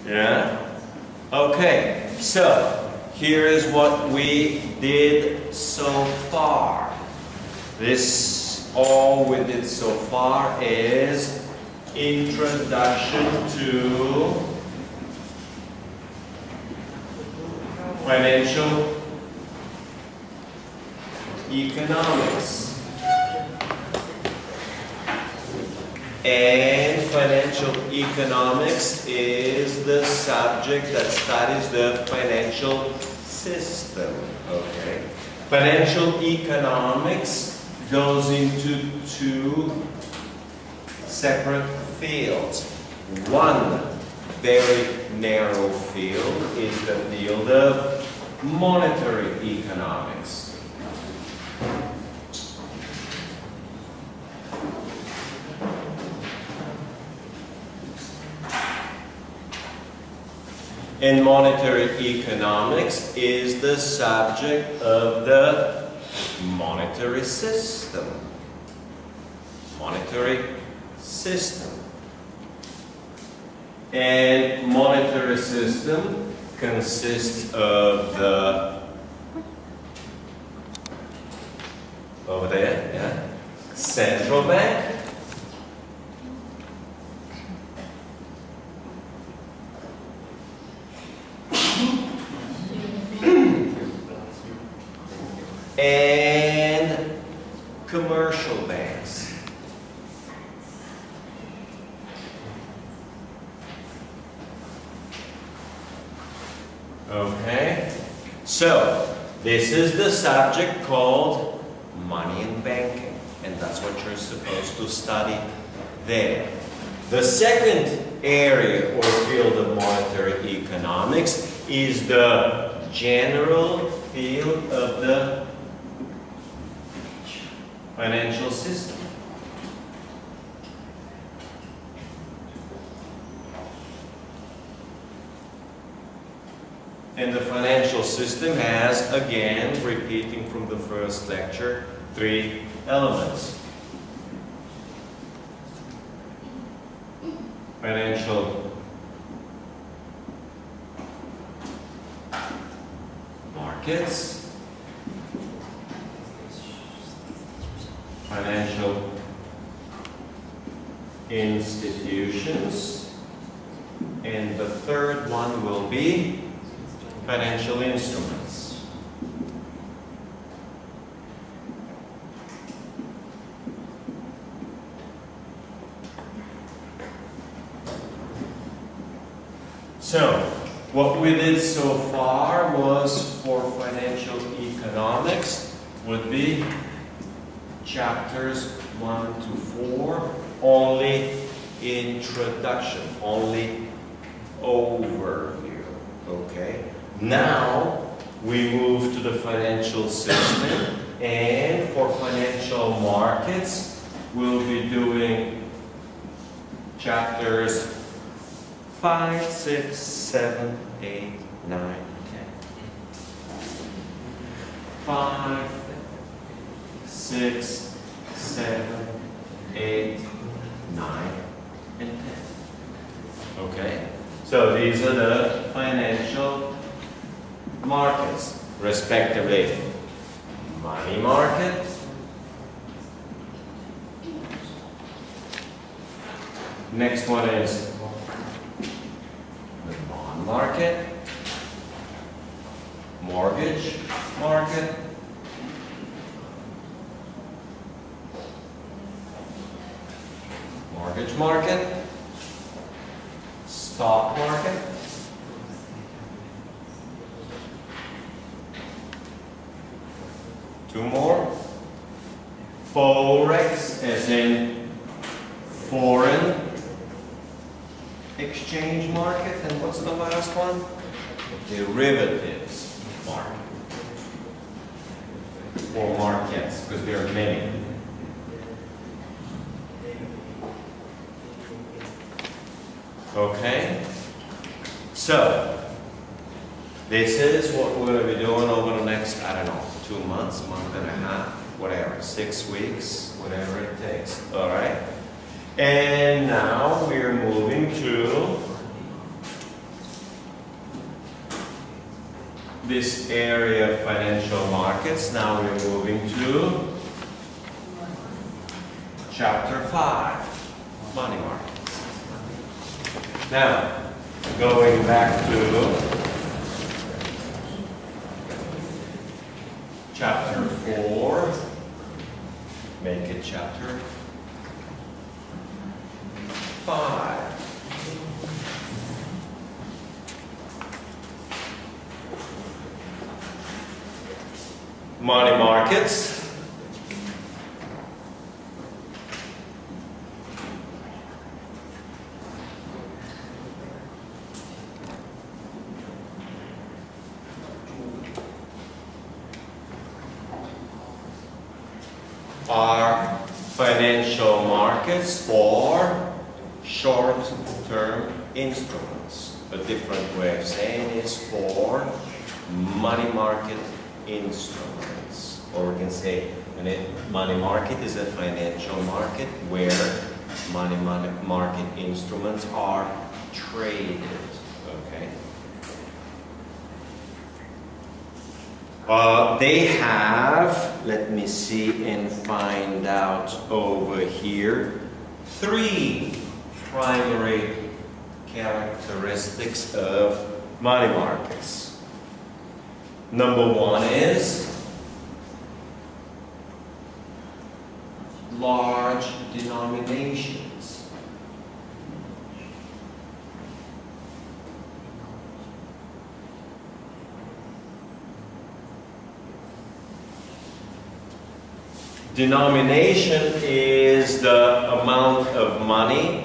Yeah? Okay, so here is what we did so far. All we did so far is introduction to financial economics. And financial economics is the subject that studies the financial system. Okay. Financial economics goes into two separate fields. One very narrow field is the field of monetary economics. And monetary economics is the subject of the monetary system. Monetary system. And monetary system consists of the, over there, yeah, central bank, and commercial banks. Okay, so this is the subject called money and banking, and that's what you're supposed to study there. The second area or field of monetary economics is the general field of the financial system. And the financial system has, again, repeating from the first lecture, three elements. Financial markets, financial institutions, and the third one will be financial instruments. So, what we did so far was for financial economics would be chapters 1 to 4, only introduction, only overview, okay? Now, we move to the financial system, and for financial markets, we'll be doing chapters 5, 6, 7, 8, 9, 10. 5, 6, 7, 8, 9, and 10. Okay? So these are the financial markets, respectively. Money market, next one is the bond market, mortgage market, mortgage market, stock market, two more, forex, as in foreign exchange market, and what's the last one? Derivatives market, or markets, because there are many. Okay, so this is what we're going to be doing over the next, I don't know, 2 months, month and a half, whatever, 6 weeks, whatever it takes, all right? And now we're moving to this area of financial markets. Now we're moving to Chapter 5, Money Markets. Now, going back to Chapter 4, make it Chapter 5. Money markets. Are financial markets for short-term instruments. A different way of saying is for money market instruments. Or we can say money market is a financial market where money market instruments are traded. Okay. They have, let me see and find out over here, 3 primary characteristics of money markets. Number 1 is large denominations. Denomination is the amount of money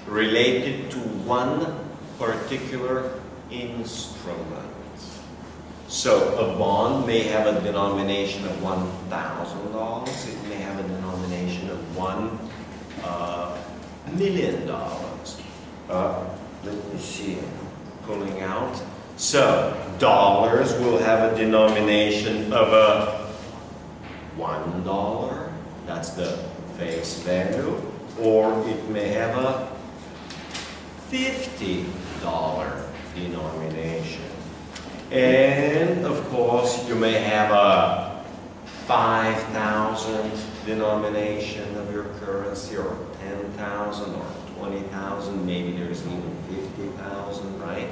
related to one particular instrument. So a bond may have a denomination of $1,000. It may have a denomination of $1 million. Let me see, pulling out. So dollars will have a denomination of $1. That's the face value. Or it may have a $50 denomination. And of course, you may have a 5,000 denomination of your currency, or 10,000, or 20,000. Maybe there's even 50,000, right?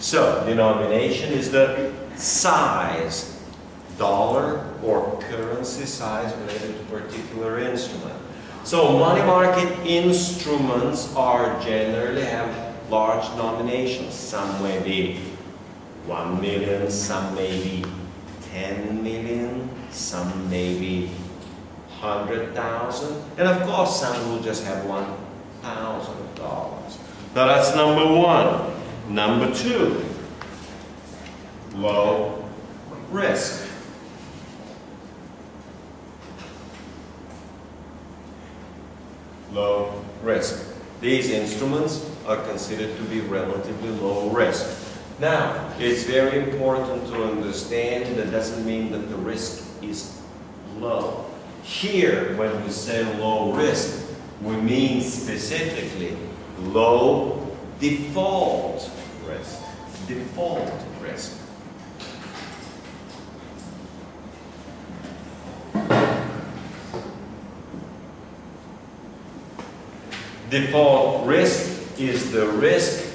So, denomination is the size, dollar or currency size related to a particular instrument. So, money market instruments are generally have large denominations. Some may be 1 million, some may be 10 million, some may be 100,000, and of course some will just have $1,000. Now that's number 1. Number 2, low risk. Low risk. These instruments are considered to be relatively low risk. Now, it's very important to understand that doesn't mean that the risk is low. Here, when we say low risk, we mean specifically low default risk. Default risk. Default risk is the risk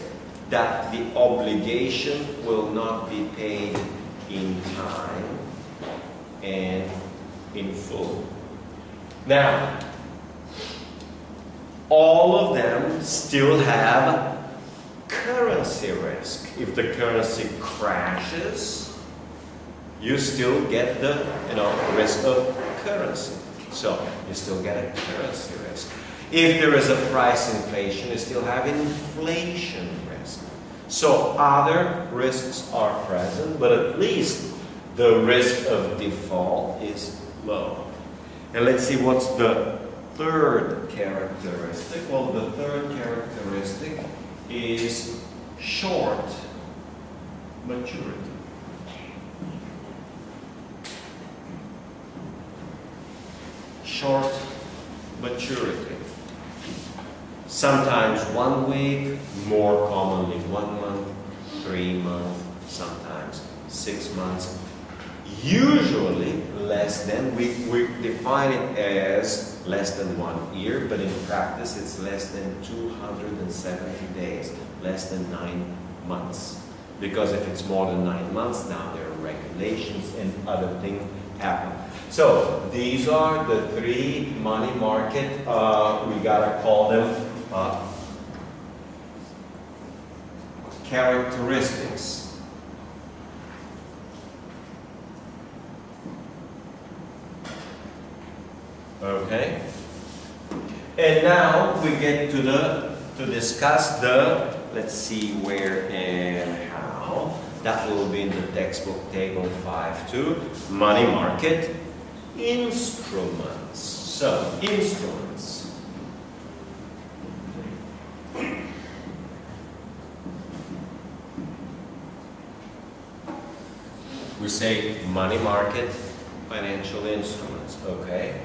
that the obligation will not be paid in time and in full. Now, all of them still have currency risk. If the currency crashes, you still get the risk of currency. So you still get a currency risk. If there is a price inflation, you still have inflation risk. So other risks are present, but at least the risk of default is low. And let's see what's the third characteristic. Well, the third characteristic is short maturity. Short maturity. Sometimes 1 week, more commonly 1 month, 3 months, sometimes 6 months. Usually less than, we define it as less than 1 year, but in practice it's less than 270 days, less than 9 months. Because if it's more than 9 months, now there are regulations and other things happen. So these are the 3 money market, we gotta call them characteristics. Okay, and now we get to discuss the, let's see where and how. That will be in the textbook table 5.2, money market instruments. So instruments. We say money market financial instruments. Okay.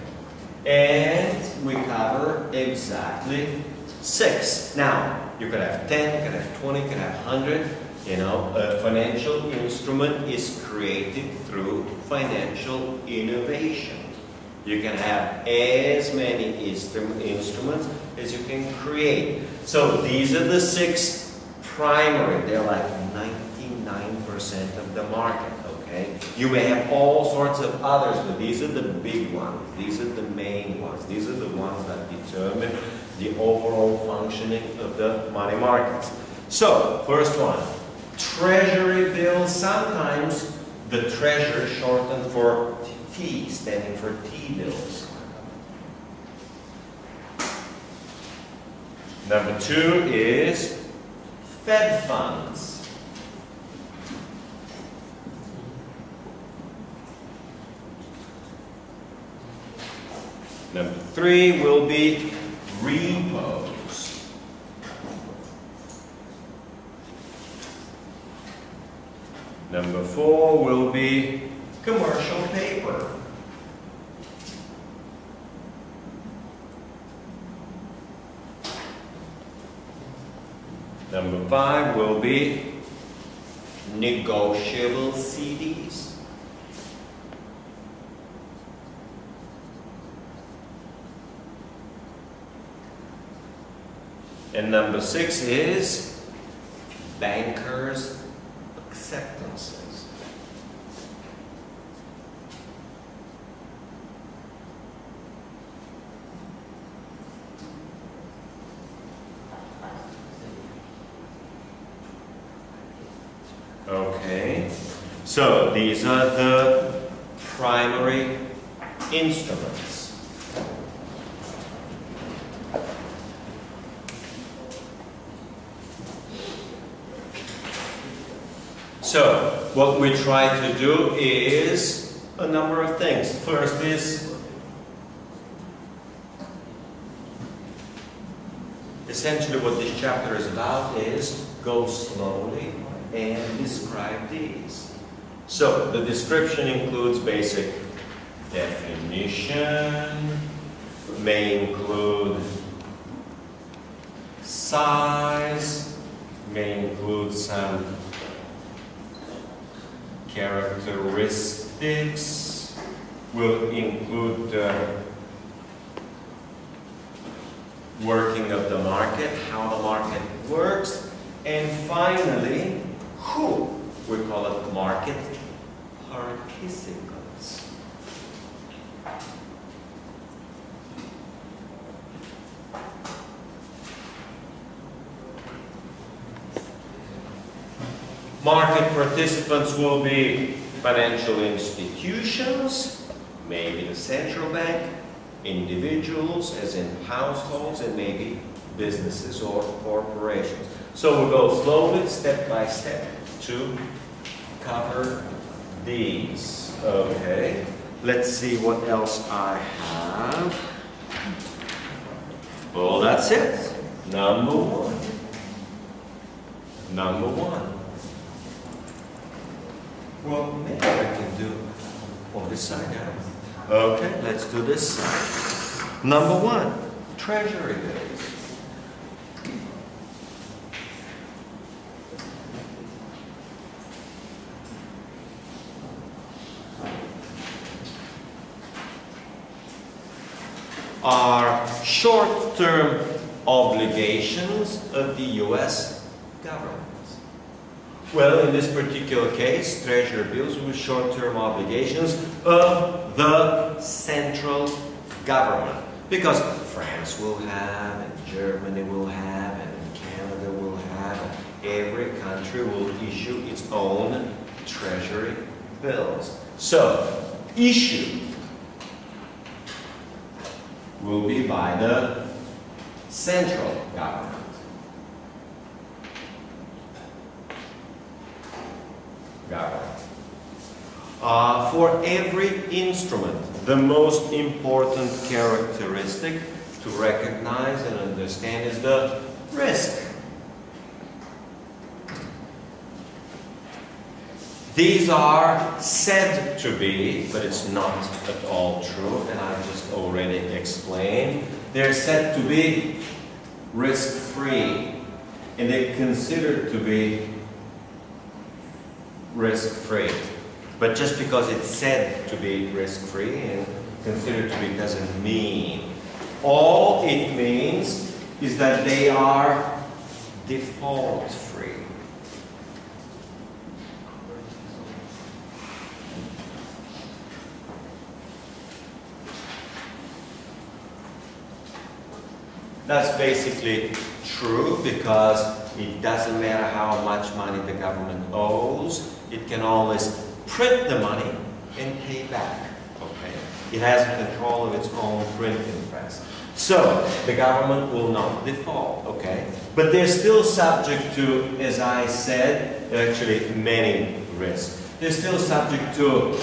And we cover exactly 6. Now, you could have 10, you could have 20, you could have 100. You know, a financial instrument is created through financial innovation. You can have as many instruments as you can create. So these are the 6 primary. They're like 99% of the market. Okay? You may have all sorts of others, but these are the big ones. These are the main ones. These are the ones that determine the overall functioning of the money markets. So, first one, treasury bills. Sometimes the treasury is shortened for T, standing for T-bills. Number 2 is Fed funds. Number 3 will be repos. Number 4 will be commercial paper. Number 5 will be negotiable CDs. And number 6 is bankers' acceptances. Okay, so these are the primary instruments. So, what we try to do is a number of things. First is essentially what this chapter is about is go slowly and describe these. So, the description includes basic definition, may include size, may include some characteristics, will include the working of the market, how the market works, and finally, who? We call it market participants. Market participants will be financial institutions, maybe the central bank, individuals, as in households, and maybe businesses or corporations. So we'll go slowly, step by step, to cover these. Okay, let's see what else I have. Well, that's it. Number 1. Number 1. Well, maybe I can do on this side now. Okay, let's do this side. Number 1, treasury bills. are short-term obligations of the US government. Well, in this particular case, treasury bills were short-term obligations of the central government. Because France will have, and Germany will have, and Canada will have, and every country will issue its own treasury bills. So, issue will be by the central government. For every instrument, the most important characteristic to recognize and understand is the risk. These are said to be, but it's not at all true, and I just already explained. They're said to be risk-free, and they're considered to be risk-free. But just because it's said to be risk-free and considered to be doesn't mean. All it means is that they are default-free. That's basically true because it doesn't matter how much money the government owes, it can always print the money and pay back. Okay? It has control of its own printing press. So the government will not default, okay? But they're still subject to, as I said, actually many risks. They're still subject to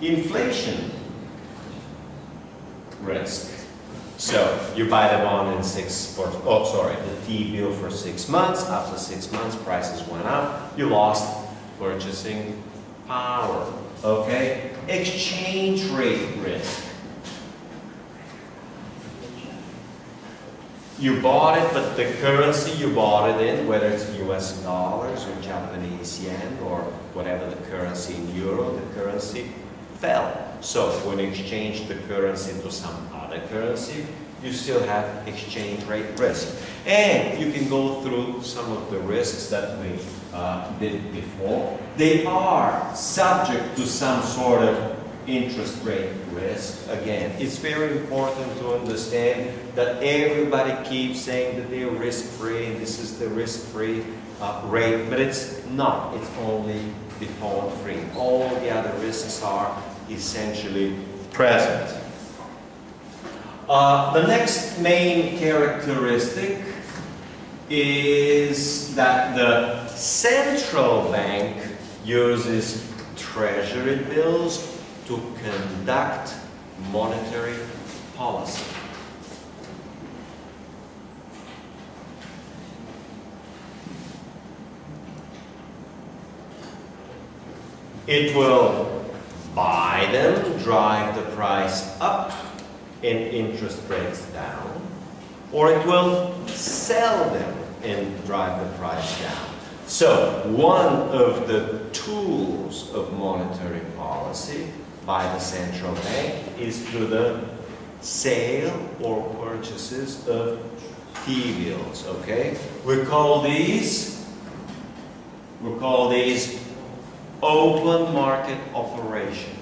inflation risk. So you buy the bond in the T-bill for 6 months. After 6 months, prices went up. You lost purchasing power. Okay? Exchange rate risk. You bought it, but the currency you bought it in, whether it's US dollars or Japanese yen or whatever the currency in euro, the currency fell. So when you exchange the currency to some other currency, you still have exchange rate risk. And you can go through some of the risks that we did before. They are subject to some sort of interest rate risk. Again, it's very important to understand that everybody keeps saying that they're risk-free and this is the risk-free rate, but it's not. It's only default-free. All the other risks are essentially present. The next main characteristic is that the central bank uses treasury bills to conduct monetary policy. It will buy them, drive the price up and interest rates down, or it will sell them and drive the price down. So one of the tools of monetary policy by the central bank is through the sale or purchases of T-bills, okay? We call these open market operations.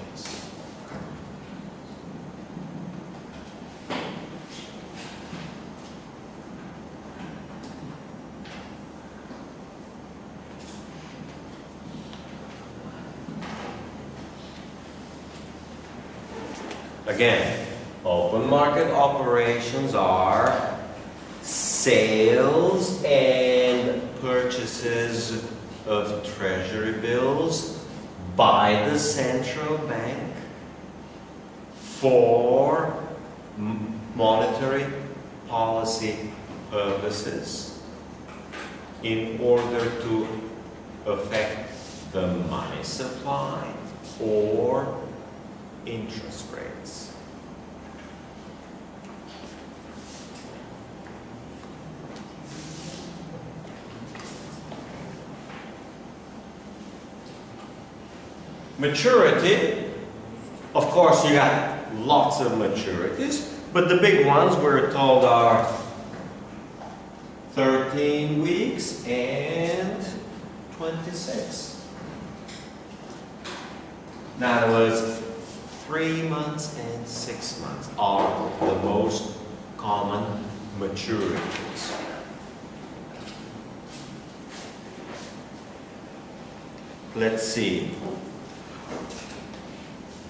Again, open market operations are sales and purchases of treasury bills by the central bank for monetary policy purposes in order to affect the money supply or interest rates. Maturity, of course, you got lots of maturities. But the big ones we're told are 13 weeks and 26. In other words, 3 months and 6 months are the most common maturities. Let's see.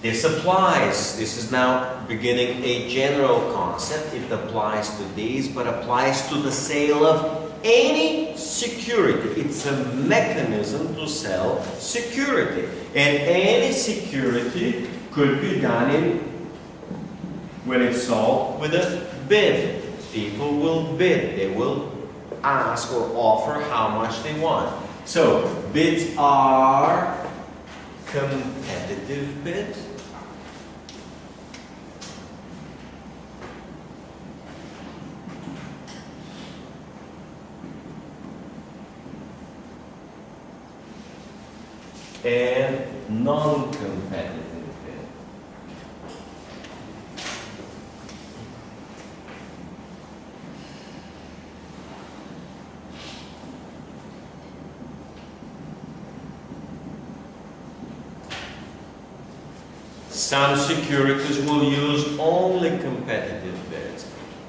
This applies, this is now beginning a general concept. It applies to these, but applies to the sale of any security. It's a mechanism to sell security. And any security could be done when it's sold with a bid. People will bid. They will ask or offer how much they want. So, bids are competitive bid. And non-competitive bid. Some securities will use only competitive bids.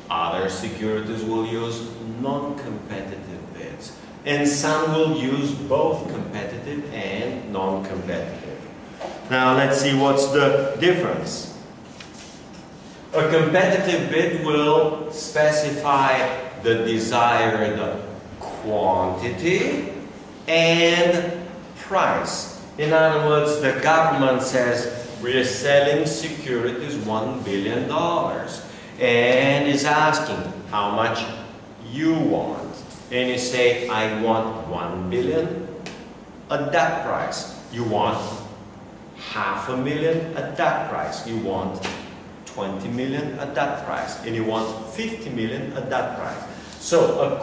Other securities will use non-competitive bids. And some will use both competitive and non-competitive. Now let's see what's the difference. A competitive bid will specify the desired quantity and price. In other words, the government says we're selling securities $1 billion and is asking how much you want. And you say, I want 1 billion at that price. You want $500,000 at that price. You want 20 million at that price. And you want 50 million at that price. So a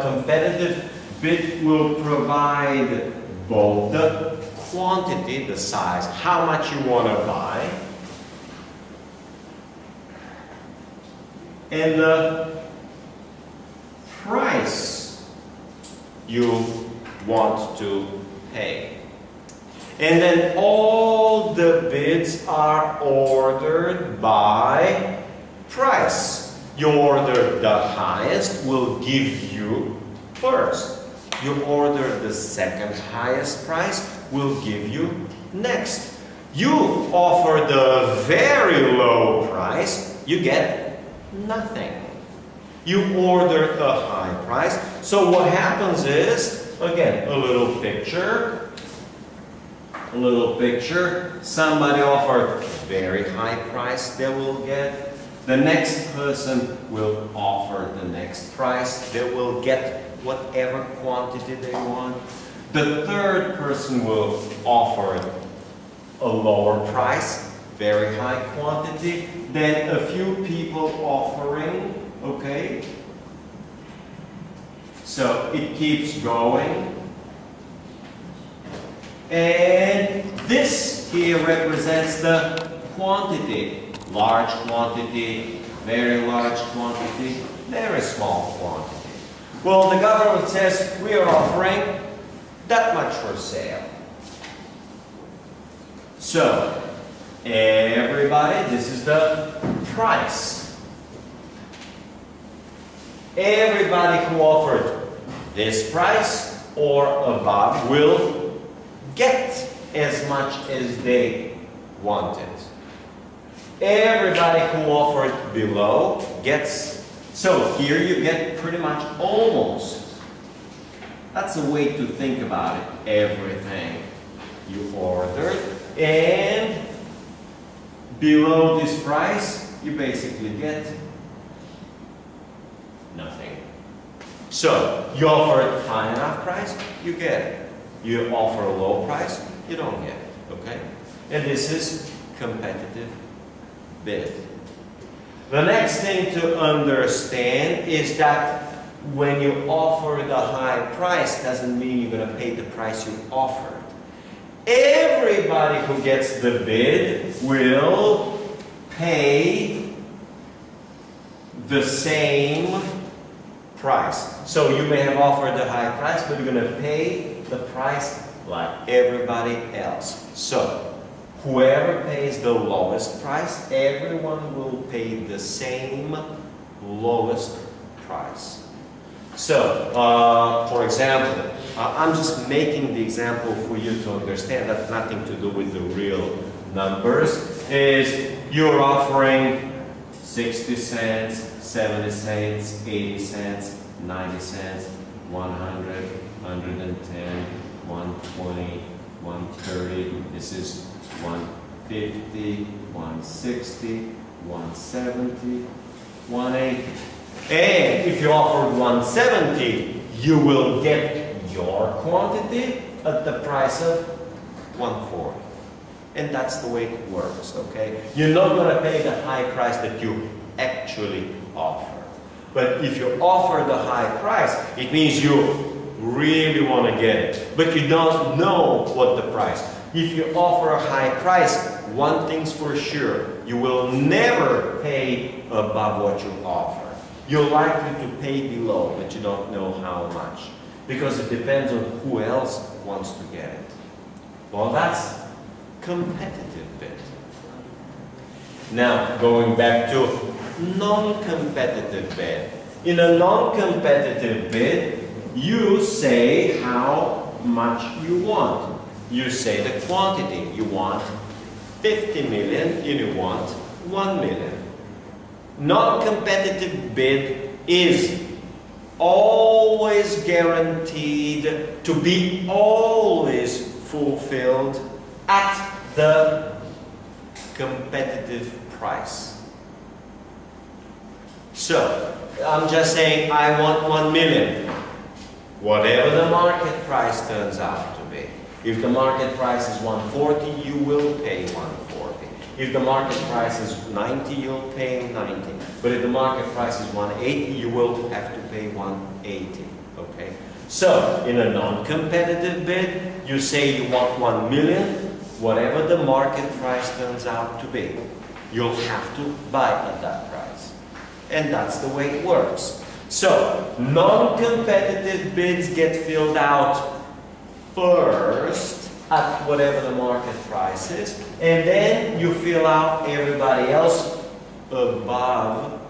competitive bid will provide both the quantity, the size, how much you want to buy, and the price you want to pay. And then all the bids are ordered by price. You order the highest, will give you first. You order the second highest price, will give you next. You offer the very low price, you get nothing. You order a high price. So what happens is, again, a little picture. Somebody offered very high price, they will get. The next person will offer the next price. They will get whatever quantity they want. The third person will offer a lower price, very high quantity. Then a few people offering. Okay, so it keeps going, and this here represents the quantity. Large quantity, very large quantity, very small quantity. Well, the government says we are offering that much for sale. So, everybody, this is the price. Everybody who offered this price or above will get as much as they wanted. Everybody who offered below gets, so here you get pretty much almost. That's a way to think about it. Everything you ordered, and below this price you basically get nothing. So you offer a high enough price, you get it. You offer a low price, you don't get it. Okay? And this is competitive bid. The next thing to understand is that when you offer the high price doesn't mean you're going to pay the price you offered. Everybody who gets the bid will pay the same price. So you may have offered the high price, but you're going to pay the price like everybody else. So whoever pays the lowest price, everyone will pay the same lowest price. So, for example, I'm just making the example for you to understand that nothing to do with the real numbers. Is you're offering 60 cents, 70 cents, 80 cents, 90 cents, 100, 110, 120, 130. This is 150, 160, 170, 180. And if you offer 170, you will get your quantity at the price of 140. And that's the way it works, okay? You're not going to pay the high price that you actually offer. But if you offer the high price, it means you really want to get it. But you don't know what the price. If you offer a high price, one thing's for sure, you will never pay above what you offer. You're likely to pay below, but you don't know how much. Because it depends on who else wants to get it. Well, that's competitive bid. Now, going back to non-competitive bid. In a non-competitive bid, you say how much you want. You say the quantity. You want 50 million and you want 1 million. Non-competitive bid is always guaranteed to be always fulfilled at the competitive price. So, I'm just saying I want 1 million. Whatever the market price turns out to be. If the market price is 140, you will pay 140. If the market price is 90, you'll pay 90. But if the market price is 180, you will have to pay 180. Okay? So, in a non-competitive bid, you say you want 1 million, whatever the market price turns out to be. You'll have to buy at that price. And that's the way it works. So, non-competitive bids get filled out first at whatever the market price is, and then you fill out everybody else above,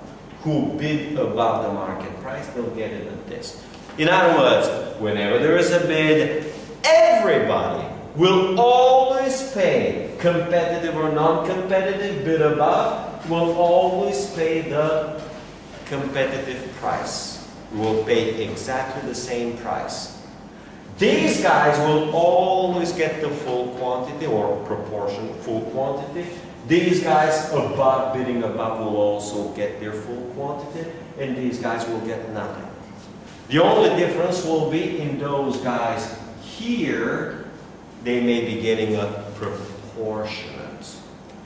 who bid above the market price, they'll get it at this. In other words, whenever there is a bid, everybody will always pay, competitive or non-competitive, bid above, will always pay the competitive price. Will pay exactly the same price. These guys will always get the full quantity or proportion full quantity. These guys above, bidding above, will also get their full quantity, and these guys will get nothing. The only difference will be in those guys here, they may be getting a proportionate.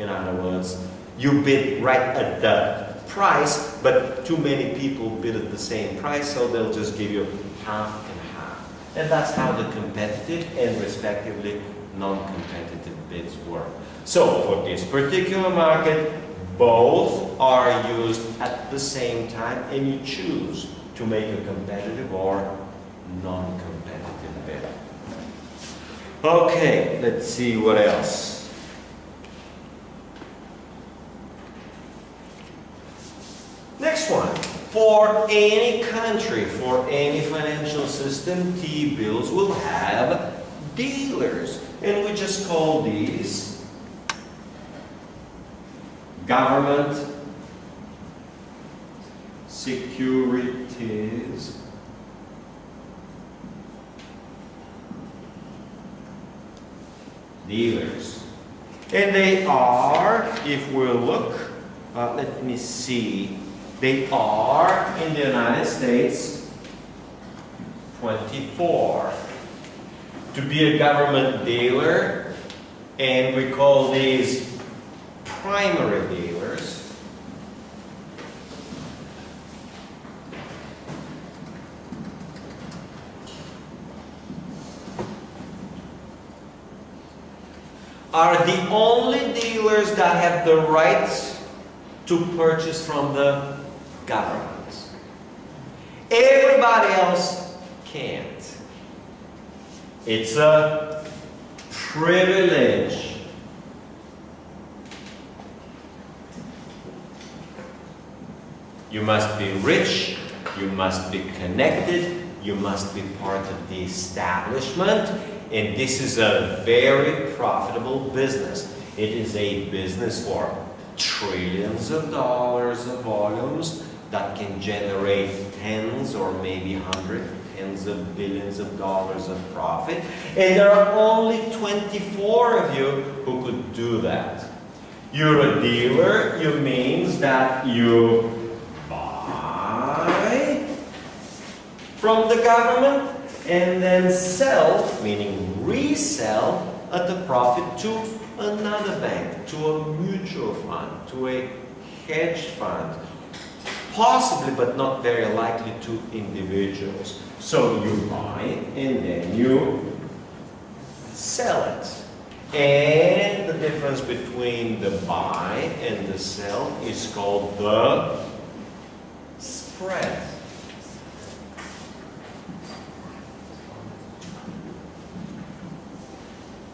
In other words, you bid right at the price, but too many people bid at the same price, so they'll just give you half and half. And that's how the competitive and respectively non-competitive bids work. So for this particular market, both are used at the same time, and you choose to make a competitive or non-competitive bid. Okay, let's see what else. Next one. For any country, for any financial system, T-bills will have dealers. And we just call these government securities dealers. And they are, if we look, let me see, they are in the United States 24. To be a government dealer, and we call these primary dealers. Are the only dealers that have the right to purchase from the government. Everybody else can't. It's a privilege. You must be rich, you must be connected, you must be part of the establishment, and this is a very profitable business. It is a business for trillions of dollars of volumes that can generate tens or maybe hundreds, tens of billions of dollars of profit. And there are only 24 of you who could do that. You're a dealer, it means that you buy from the government and then sell, meaning resell, at a profit to another bank, to a mutual fund, to a hedge fund, possibly but not very likely to individuals. So you buy and then you sell it. And the difference between the buy and the sell is called the spread.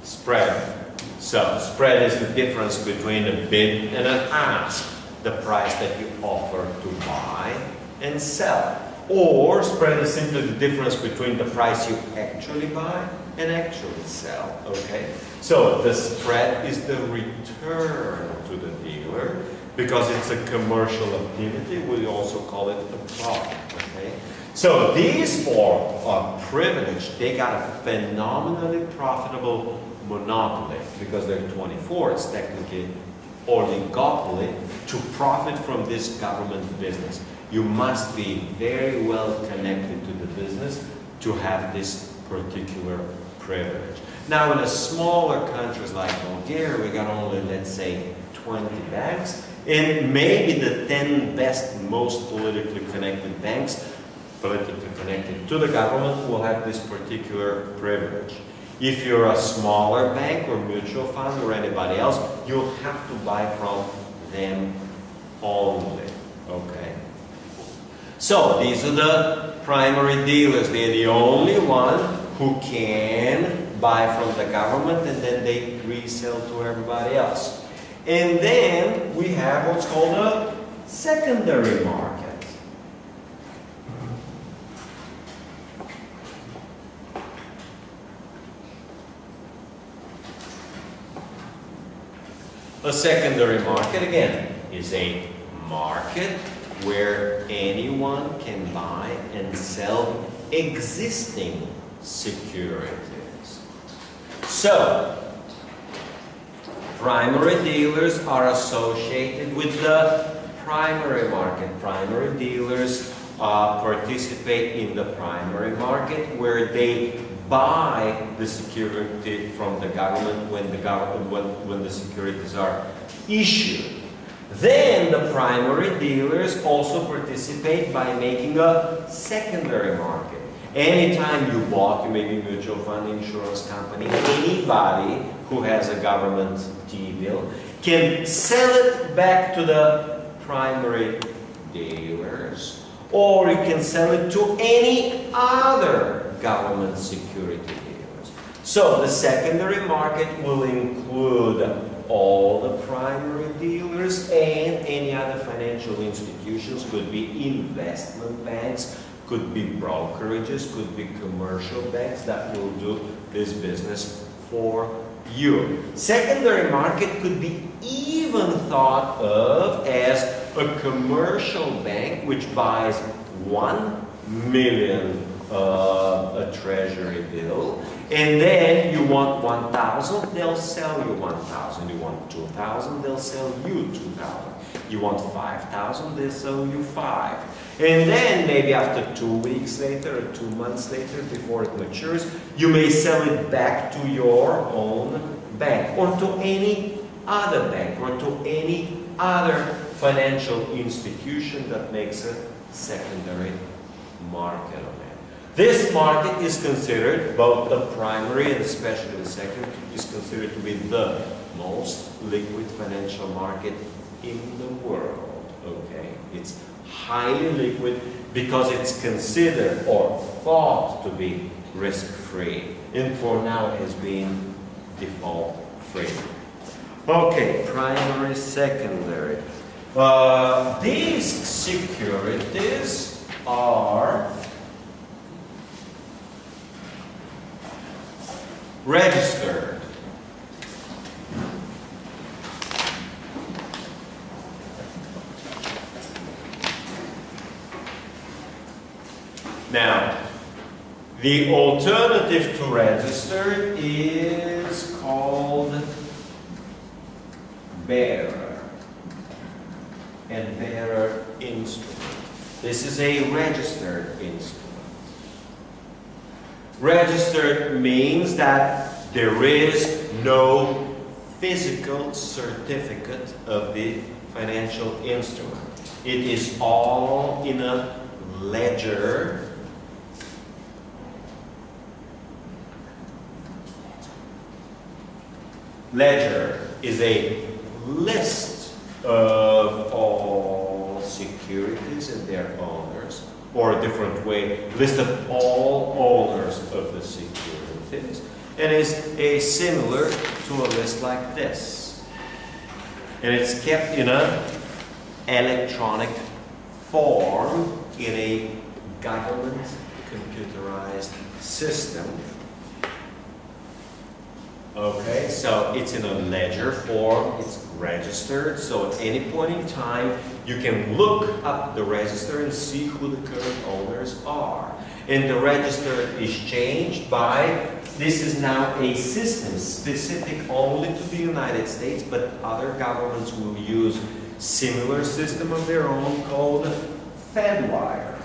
Spread. So, spread is the difference between a bid and an ask, the price that you offer to buy and sell. Or, spread is simply the difference between the price you actually buy and actually sell, okay? So, the spread is the return to the dealer, because it's a commercial activity, we also call it a profit, okay? So, these four are privileged. They got a phenomenally profitable monopoly, because they're 24, it's technically oligopoly, to profit from this government business. You must be very well connected to the business to have this particular privilege. Now, in a smaller countries like Bulgaria, we got only, let's say, 20 banks, and maybe the 10 best, most politically connected banks, politically connected to the government, will have this particular privilege. If you're a smaller bank or mutual fund or anybody else, you'll have to buy from them only, okay? So, these are the primary dealers. They're the only one who can buy from the government and then they resell to everybody else. And then we have what's called a secondary market. A secondary market, again, is a market where anyone can buy and sell existing securities. So, primary dealers are associated with the primary market. Primary dealers participate in the primary market where they buy the security from the government when the securities are issued. Then the primary dealers also participate by making a secondary market. Anytime you bought, you may be a mutual fund, insurance company, anybody who has a government T-bill can sell it back to the primary dealers, or you can sell it to any other government security dealers. So the secondary market will include all the primary dealers and any other financial institutions. Could be investment banks, could be brokerages, could be commercial banks that will do this business for you. Secondary market could be even thought of as a commercial bank which buys 1 million a treasury bill, and then you want 1,000, they'll sell you 1,000. You want 2,000, they'll sell you 2,000. You want 5,000, they'll sell you 5. And then maybe after 2 weeks later or 2 months later, before it matures, you may sell it back to your own bank or to any other bank or to any other financial institution that makes a secondary market on it. This market is considered, both the primary and especially the secondary, is considered to be the most liquid financial market in the world. Okay, it's highly liquid because it's considered or thought to be risk-free. And for now it has been default-free. Okay, primary, secondary. These securities are registered. Now, the alternative to registered is called bearer and bearer instrument. This is a registered instrument. Registered means that there is no physical certificate of the financial instrument. It is all in a ledger. Ledger is a list of all securities and their owners, or a different way, list of all owners of the securities, and is similar to a list like this. And it's kept in an electronic form in a government computerized system. Okay, so it's in a ledger form, it's registered, so at any point in time you can look up the register and see who the current owners are. And the register is changed by, this is now a system specific only to the United States, but other governments will use similar system of their own called FedWire.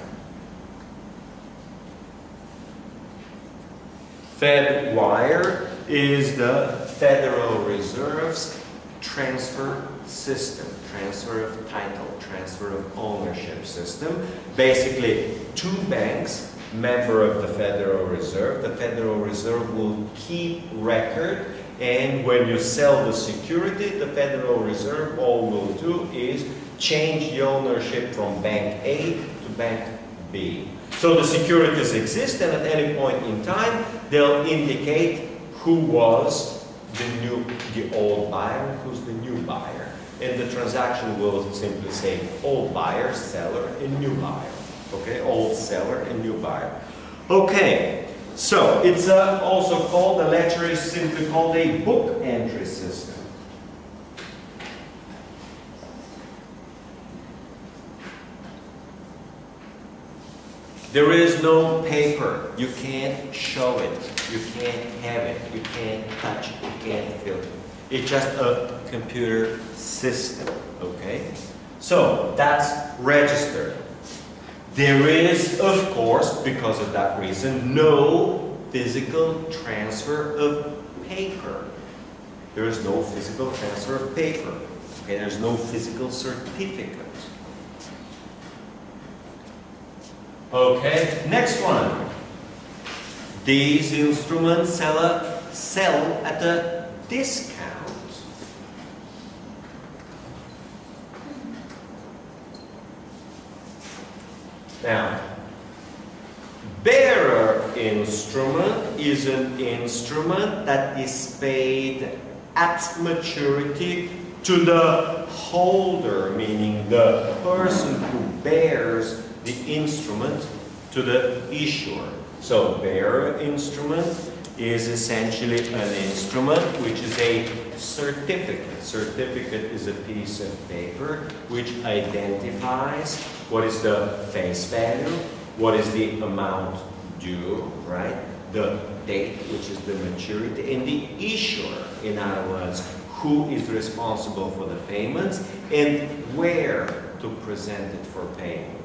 FedWire is the Federal Reserve's transfer system, transfer of title, transfer of ownership system. Basically, two banks, member of the Federal Reserve. The Federal Reserve will keep record, and when you sell the security, the Federal Reserve, all will do is change the ownership from Bank A to Bank B. So the securities exist, and at any point in time, they'll indicate who was the old buyer and who's the new buyer. And the transaction will simply say old buyer, seller, and new buyer. Okay, old seller and new buyer. Okay, so it's also called, the ledger is simply called a book entry system. There is no paper. You can't show it. You can't have it. You can't touch it. You can't feel it. It's just a computer system. Okay? So that's registered. There is, of course, because of that reason, no physical transfer of paper. There is no physical transfer of paper. Okay? There's no physical certificate. Okay, next one. These instruments sell at a discount. Now, bearer instrument is an instrument that is paid at maturity to the holder, meaning the person who bears the instrument to the issuer. So bearer instrument is essentially an instrument which is a certificate. Certificate is a piece of paper which identifies what is the face value, what is the amount due, right? The date, which is the maturity, and the issuer, in other words, who is responsible for the payments and where to present it for payment.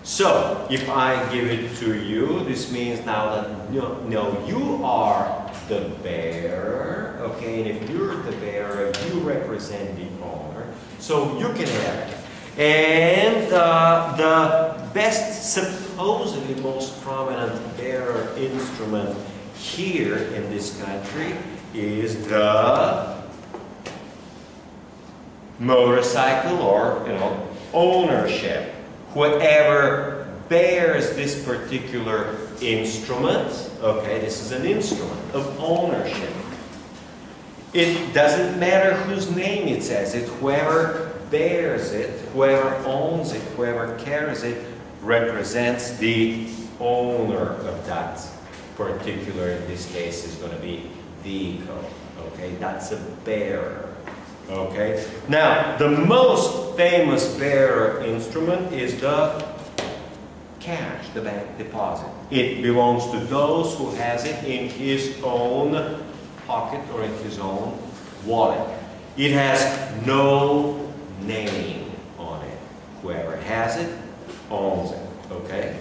So, if I give it to you, this means now that you are the bearer, okay? And if you're the bearer, you represent the owner, so you can have it. And the best, supposedly most prominent bearer instrument here in this country is the motorcycle, or ownership. whoever bears this particular instrument, okay, this is an instrument of ownership. It doesn't matter whose name it says, it whoever bears it, whoever owns it, whoever carries it, represents the owner of that particular, in this case, is going to be vehicle. Okay, that's a bearer. Okay, now the most famous bearer instrument is the cash, the bank deposit. It belongs to those who has it in his own pocket or in his own wallet. It has no name on it. Whoever has it owns it. Okay,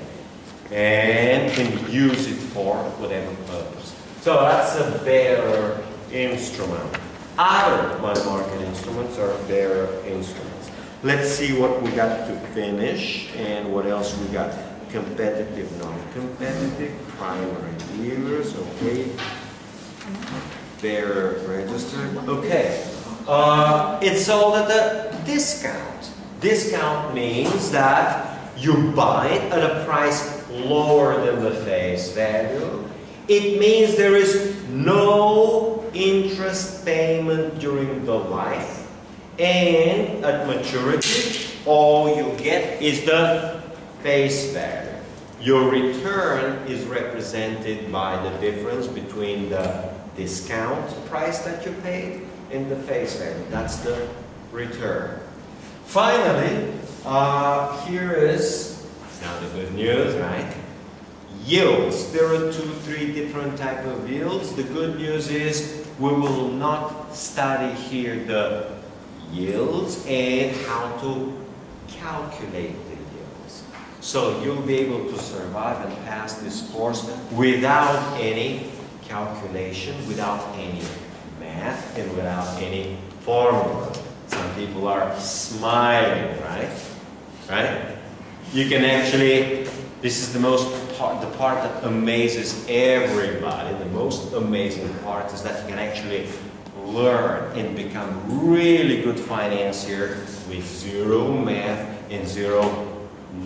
and can use it for whatever purpose. So that's a bearer instrument. Other money market instruments are bearer instruments. Let's see what we got to finish and what else we got. Competitive, non-competitive, primary dealers, okay. Bearer registered, okay. It's sold at a discount. Discount means that you buy it at a price lower than the face value. It means there is no interest payment during the life, and at maturity all you get is the face value. Your return is represented by the difference between the discount price that you paid and the face value. That's the return. Finally, here is now the good news, right? Yields. There are 2-3 different type of yields. The good news is we will not study here the yields and how to calculate the yields. So you'll be able to survive and pass this course without any calculation, without any math, and without any formula. Some people are smiling, right? Right? You can actually, this is the part that amazes everybody. The most amazing part is that you can actually learn and become really good financier with zero math and zero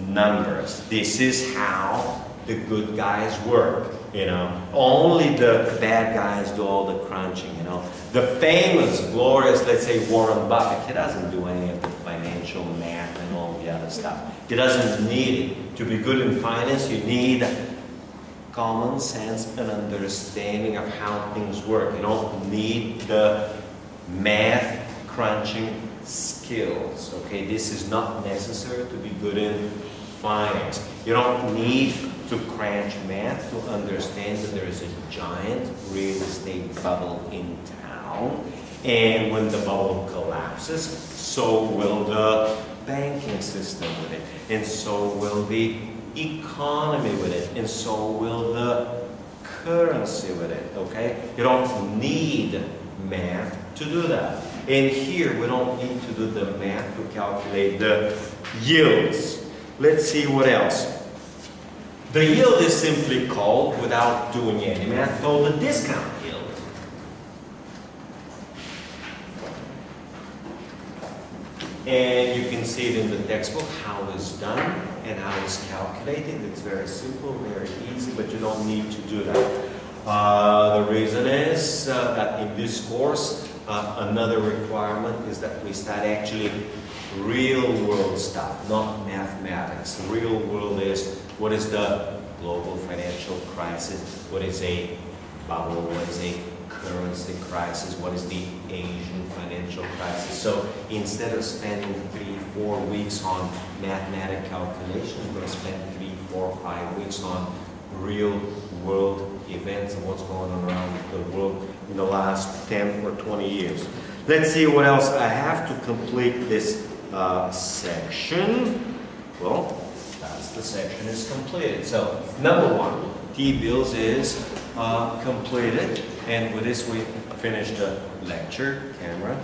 numbers. This is how the good guys work, you know. Only the bad guys do all the crunching, you know. The famous, glorious, let's say Warren Buffett, he doesn't do any of the financial math and all the other stuff. He doesn't need it. To be good in finance, you need common sense and understanding of how things work. You don't need the math crunching skills. Okay, this is not necessary to be good in finance. You don't need to crunch math to understand that there is a giant real estate bubble in town, and when the bubble collapses, so will the banking system with it, and so will the economy with it, and so will the currency with it. Okay, you don't need math to do that. And here we don't need to do the math to calculate the yields. Let's see what else. The yield is simply called, without doing any math, called the discount yield. And you can see it in the textbook how it's done and how it's calculated. It's very simple, very easy, but you don't need to do that. The reason is that in this course, another requirement is that we study actually real world stuff, not mathematics. The real world is, what is the global financial crisis? What is a bubble? What is a currency crisis? What is the Asian financial crisis? So instead of spending 3-4 weeks on mathematical calculations, we're going to spend 3, 4, 5 weeks on real world events and what's going on around the world in the last 10 or 20 years. Let's see what else I have to complete this section. Well, that's the section is completed. So number 1, T-bills is completed, and with this we finished the lecture camera.